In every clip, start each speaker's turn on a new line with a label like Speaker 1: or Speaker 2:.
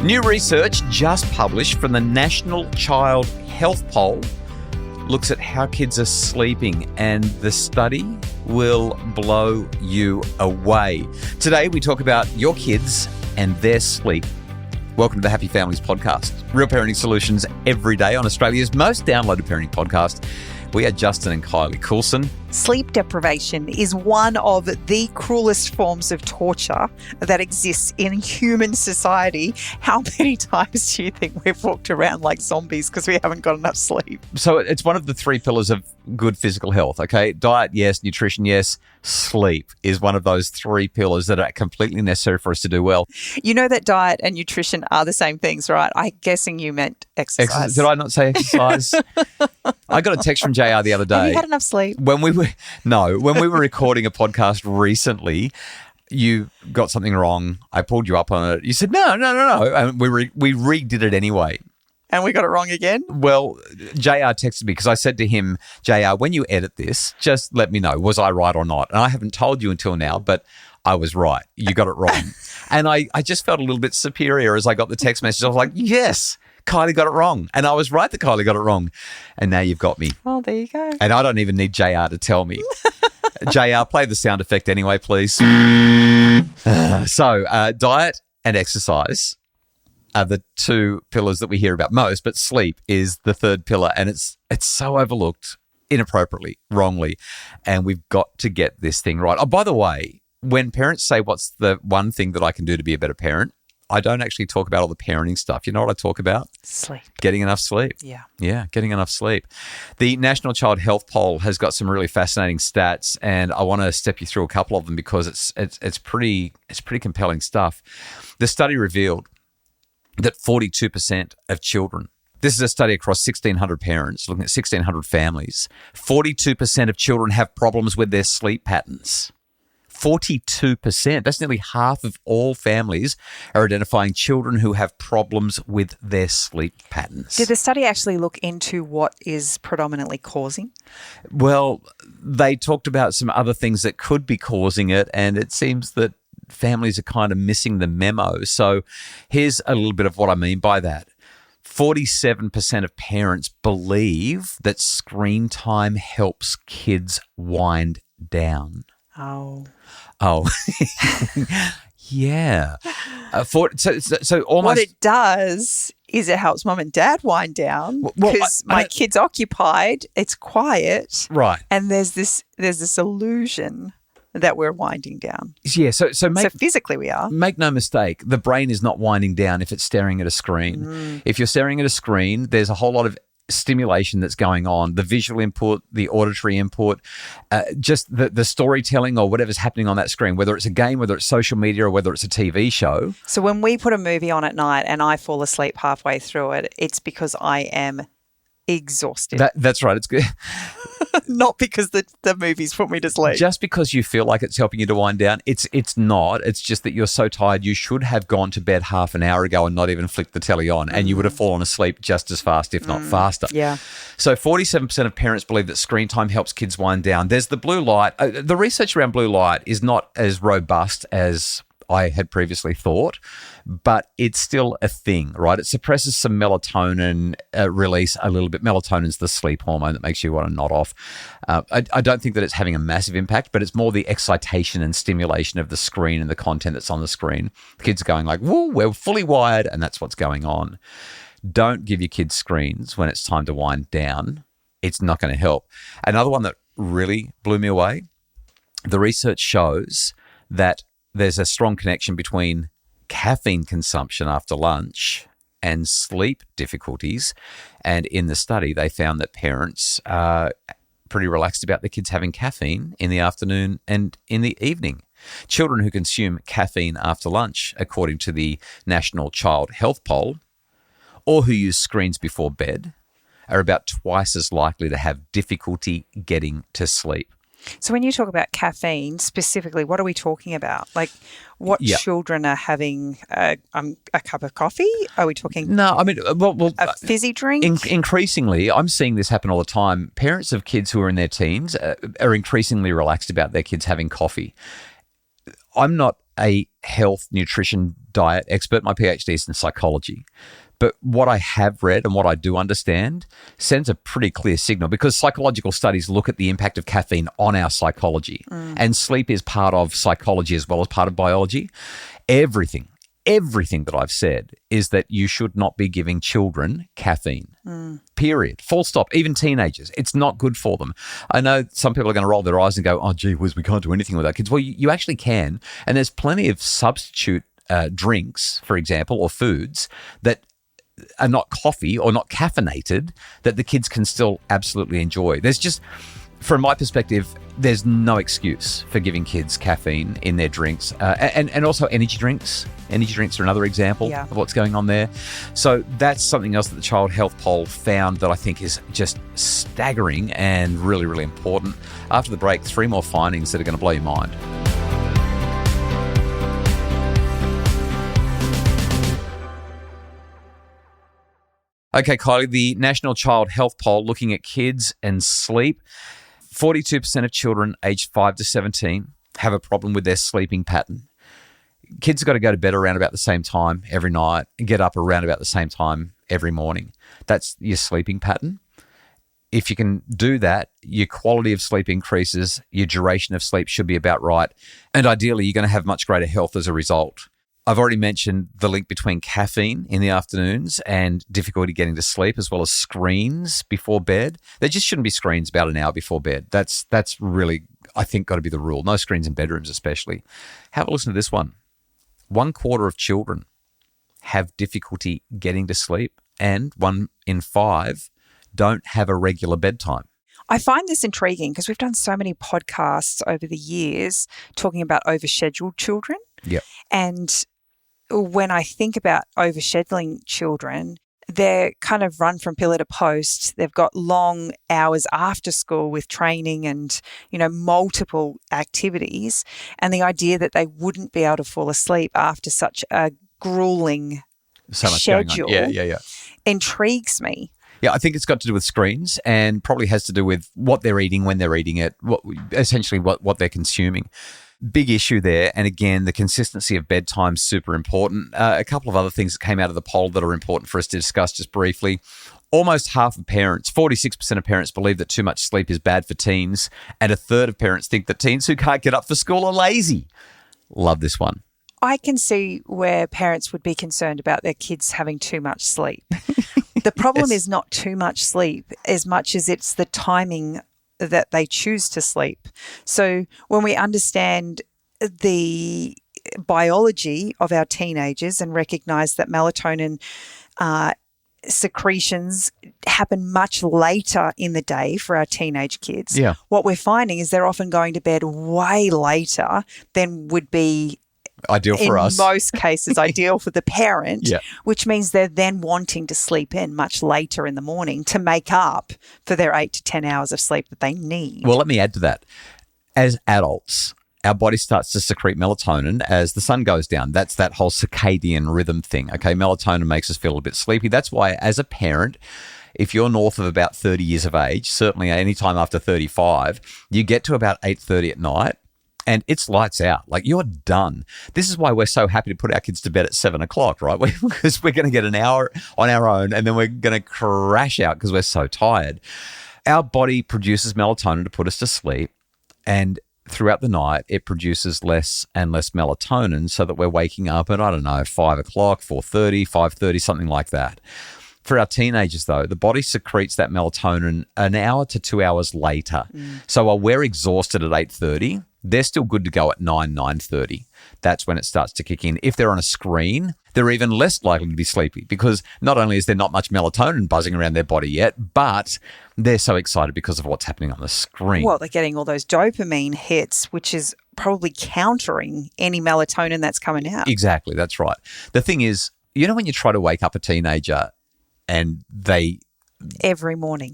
Speaker 1: New research just published from the National Child Health Poll looks at how kids are sleeping, and the study will blow you away. Today, we talk about your kids and their sleep. Welcome to the Happy Families Podcast. Real parenting solutions every day on Australia's most downloaded parenting podcast. We are Justin and Kylie Coulson.
Speaker 2: Sleep deprivation is one of the cruelest forms of torture that exists in human society. How many times do you think we've walked around like zombies because we haven't got enough sleep?
Speaker 1: So it's one of the three pillars of good physical health, okay? Diet, yes. Nutrition, yes. Sleep is one of those three pillars that are completely necessary for us to do well.
Speaker 2: You know that diet and nutrition are the same things, right? I'm guessing you meant exercise.
Speaker 1: Did I not say exercise? I got a text from JR the other day.
Speaker 2: Have you had enough sleep?
Speaker 1: When we were recording a podcast recently, you got something wrong. I pulled you up on it. You said, no. And we redid it anyway.
Speaker 2: And we got it wrong again?
Speaker 1: Well, JR texted me because I said to him, JR, when you edit this, just let me know, was I right or not? And I haven't told you until now, but I was right. You got it wrong. And I just felt a little bit superior as I got the text message. I was like, yes, Kylie got it wrong. And I was right that Kylie got it wrong. And now you've got me.
Speaker 2: Well, there you go.
Speaker 1: And I don't even need JR to tell me. JR, play the sound effect anyway, please. So diet and exercise are the two pillars that we hear about most, but sleep is the third pillar, and it's so overlooked inappropriately, wrongly, and we've got to get this thing right. Oh, by the way, when parents say, what's the one thing that I can do to be a better parent, I don't actually talk about all the parenting stuff. You know what I talk about?
Speaker 2: Sleep.
Speaker 1: Getting enough sleep. Yeah, getting enough sleep. The National Child Health Poll has got some really fascinating stats, and I want to step you through a couple of them because it's pretty compelling stuff. The study revealed that 42% of children, this is a study across 1,600 parents, looking at 1,600 families, 42% of children have problems with their sleep patterns. 42%. That's nearly half of all families are identifying children who have problems with their sleep patterns.
Speaker 2: Did the study actually look into what is predominantly causing?
Speaker 1: Well, they talked about some other things that could be causing it, and it seems that families are kind of missing the memo. So here's a little bit of what I mean by that. 47% of parents believe that screen time helps kids wind down.
Speaker 2: Oh.
Speaker 1: Yeah. So almost
Speaker 2: what it does is it helps mom and dad wind down because my kid's occupied, it's quiet,
Speaker 1: right?
Speaker 2: And there's this illusion that we're winding down.
Speaker 1: Yeah. So
Speaker 2: physically we are.
Speaker 1: Make no mistake, the brain is not winding down if it's staring at a screen. If you're staring at a screen, there's a whole lot of stimulation that's going on, the visual input, the auditory input, just the storytelling or whatever's happening on that screen, whether it's a game, whether it's social media, or whether it's a TV show.
Speaker 2: So when we put a movie on at night and I fall asleep halfway through it, it's because I am exhausted.
Speaker 1: That's right. It's good.
Speaker 2: Not because the movies put me to sleep.
Speaker 1: Just because you feel like it's helping you to wind down, it's not. It's just that you're so tired. You should have gone to bed half an hour ago and not even flicked the telly on, and you would have fallen asleep just as fast, if not faster.
Speaker 2: Yeah.
Speaker 1: So 47% of parents believe that screen time helps kids wind down. There's the blue light. The research around blue light is not as robust as I had previously thought, but it's still a thing, right? It suppresses some melatonin release a little bit. Melatonin's the sleep hormone that makes you want to nod off. I don't think that it's having a massive impact, but it's more the excitation and stimulation of the screen and the content that's on the screen. The kids are going like, whoa, we're fully wired, and that's what's going on. Don't give your kids screens when it's time to wind down. It's not going to help. Another one that really blew me away, the research shows that there's a strong connection between caffeine consumption after lunch and sleep difficulties. And in the study, they found that parents are pretty relaxed about their kids having caffeine in the afternoon and in the evening. Children who consume caffeine after lunch, according to the National Child Health Poll, or who use screens before bed, are about twice as likely to have difficulty getting to sleep.
Speaker 2: So when you talk about caffeine specifically, what are we talking about? Like what children are having a cup of coffee? Are we talking a fizzy drink?
Speaker 1: Increasingly, I'm seeing this happen all the time. Parents of kids who are in their teens are increasingly relaxed about their kids having coffee. I'm not a health, nutrition, diet expert. My PhD is in psychology. But what I have read and what I do understand sends a pretty clear signal, because psychological studies look at the impact of caffeine on our psychology. And sleep is part of psychology as well as part of biology. Everything that I've said is that you should not be giving children caffeine, period, full stop, even teenagers. It's not good for them. I know some people are going to roll their eyes and go, oh, gee whiz, we can't do anything with our kids. Well, you actually can. And there's plenty of substitute drinks, for example, or foods that are not coffee or not caffeinated that the kids can still absolutely enjoy. There's just, from my perspective, there's no excuse for giving kids caffeine in their drinks, and also energy drinks. Energy drinks are another example of what's going on there. So that's something else that the Child Health Poll found that I think is just staggering and really, really important. After the break, 3 more findings that are going to blow your mind. Okay, Kylie, the National Child Health Poll looking at kids and sleep. 42% of children aged 5 to 17 have a problem with their sleeping pattern. Kids have got to go to bed around about the same time every night and get up around about the same time every morning. That's your sleeping pattern. If you can do that, your quality of sleep increases, your duration of sleep should be about right, and ideally you're going to have much greater health as a result. I've already mentioned the link between caffeine in the afternoons and difficulty getting to sleep, as well as screens before bed. There just shouldn't be screens about an hour before bed. That's really, I think, got to be the rule. No screens in bedrooms especially. Have a listen to this one. 1/4 of children have difficulty getting to sleep, and 1 in 5 don't have a regular bedtime.
Speaker 2: I find this intriguing because we've done so many podcasts over the years talking about overscheduled children.
Speaker 1: Yep.
Speaker 2: And when I think about overscheduling children, they're kind of run from pillar to post. They've got long hours after school with training and, multiple activities. And the idea that they wouldn't be able to fall asleep after such a grueling schedule intrigues me.
Speaker 1: Yeah, I think it's got to do with screens and probably has to do with what they're eating, when they're eating it, what they're consuming. Big issue there. And again, the consistency of bedtime is super important. A couple of other things that came out of the poll that are important for us to discuss just briefly. Almost half of parents, 46% of parents, believe that too much sleep is bad for teens, and 1/3 of parents think that teens who can't get up for school are lazy. Love this one.
Speaker 2: I can see where parents would be concerned about their kids having too much sleep. The problem is not too much sleep as much as it's the timing that they choose to sleep. So when we understand the biology of our teenagers and recognize that melatonin secretions happen much later in the day for our teenage kids, what we're finding is they're often going to bed way later than would be
Speaker 1: ideal for us.
Speaker 2: In most cases, ideal for the parent, which means they're then wanting to sleep in much later in the morning to make up for their 8 to 10 hours of sleep that they need.
Speaker 1: Well, let me add to that. As adults, our body starts to secrete melatonin as the sun goes down. That's that whole circadian rhythm thing. Okay, melatonin makes us feel a bit sleepy. That's why, as a parent, if you're north of about 30 years of age, certainly any time after 35, you get to about 8:30 at night, and it's lights out. Like, you're done. This is why we're so happy to put our kids to bed at 7 o'clock, right? Because we're going to get an hour on our own, and then we're going to crash out because we're so tired. Our body produces melatonin to put us to sleep, and throughout the night, it produces less and less melatonin so that we're waking up at, 5 o'clock, 4:30, 5:30, something like that. For our teenagers, though, the body secretes that melatonin an hour to 2 hours later. So while we're exhausted at 8:30, they're still good to go at 9:30. That's when it starts to kick in. If they're on a screen, they're even less likely to be sleepy because not only is there not much melatonin buzzing around their body yet, but they're so excited because of what's happening on the screen.
Speaker 2: Well, they're getting all those dopamine hits, which is probably countering any melatonin that's coming out.
Speaker 1: Exactly, that's right. The thing is, when you try to wake up a teenager and they...
Speaker 2: Every morning.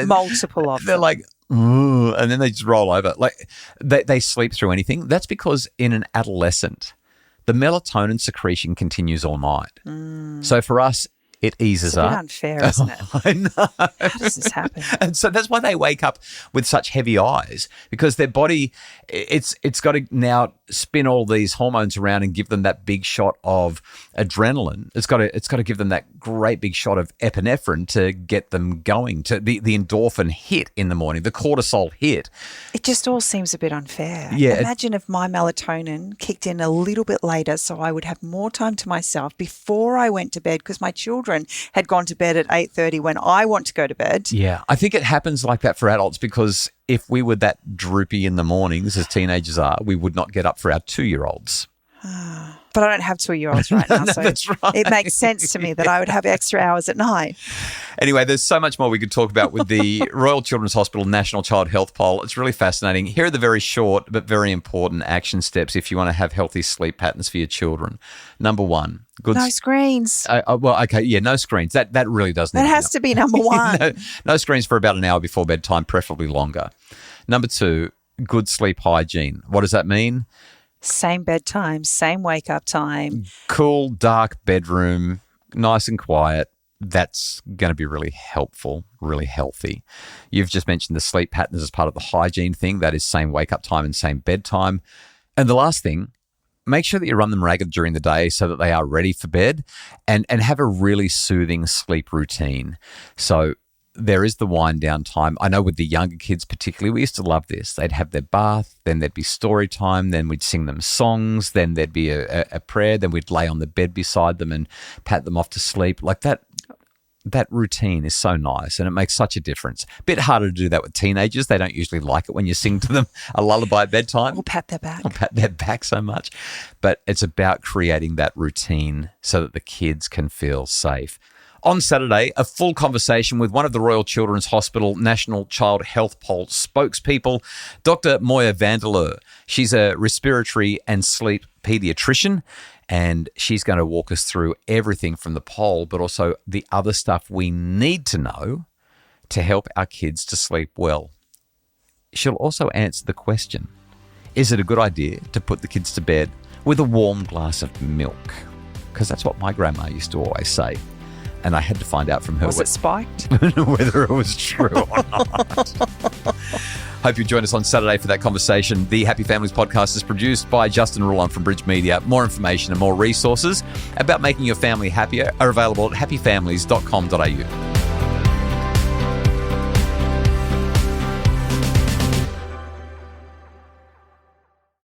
Speaker 2: Multiple of them.
Speaker 1: They're like... and then they just roll over. Like they sleep through anything. That's because in an adolescent, the melatonin secretion continues all night. So for us, it eases up.
Speaker 2: It's a bit unfair, isn't it?
Speaker 1: I know.
Speaker 2: How does this happen?
Speaker 1: And so that's why they wake up with such heavy eyes, because their body, it's got to now spin all these hormones around and give them that big shot of adrenaline. It's got to give them that great big shot of epinephrine to get them going, to the endorphin hit in the morning, the cortisol hit.
Speaker 2: It just all seems a bit unfair.
Speaker 1: Yeah,
Speaker 2: Imagine if my melatonin kicked in a little bit later so I would have more time to myself before I went to bed, because my children had gone to bed at 8:30 when I want to go to bed.
Speaker 1: Yeah, I think it happens like that for adults, because if we were that droopy in the mornings as teenagers are, we would not get up for our 2-year-olds.
Speaker 2: But I don't have 2-year-olds right now, so
Speaker 1: That's right.
Speaker 2: it makes sense to me that I would have extra hours at night.
Speaker 1: Anyway, there's so much more we could talk about with the Royal Children's Hospital National Child Health Poll. It's really fascinating. Here are the very short but very important action steps if you want to have healthy sleep patterns for your children. Number 1,
Speaker 2: No screens.
Speaker 1: No screens. That really does need
Speaker 2: That has to be number 1.
Speaker 1: no screens for about an hour before bedtime, preferably longer. Number 2, good sleep hygiene. What does that mean?
Speaker 2: Same bedtime, same wake up time.
Speaker 1: Cool, dark bedroom, nice and quiet. That's going to be really helpful, really healthy. You've just mentioned the sleep patterns as part of the hygiene thing. That is same wake up time and same bedtime. And the last thing, make sure that you run them ragged during the day so that they are ready for bed, and have a really soothing sleep routine. So there is the wind down time. I know with the younger kids particularly, we used to love this. They'd have their bath, then there'd be story time, then we'd sing them songs, then there'd be a prayer, then we'd lay on the bed beside them and pat them off to sleep. Like that routine is so nice, and it makes such a difference. A bit harder to do that with teenagers. They don't usually like it when you sing to them a lullaby at bedtime.
Speaker 2: Or pat their back.
Speaker 1: Or pat their back so much. But it's about creating that routine so that the kids can feel safe. On Saturday, a full conversation with one of the Royal Children's Hospital National Child Health Poll spokespeople, Dr. Moya Vanderleur. She's a respiratory and sleep pediatrician, and she's going to walk us through everything from the poll, but also the other stuff we need to know to help our kids to sleep well. She'll also answer the question, is it a good idea to put the kids to bed with a warm glass of milk? Because that's what my grandma used to always say. And I had to find out from her
Speaker 2: Was it spiked?
Speaker 1: whether it was true or not. Hope you join us on Saturday for that conversation. The Happy Families podcast is produced by Justin Rulon from Bridge Media. More information and more resources about making your family happier are available at happyfamilies.com.au.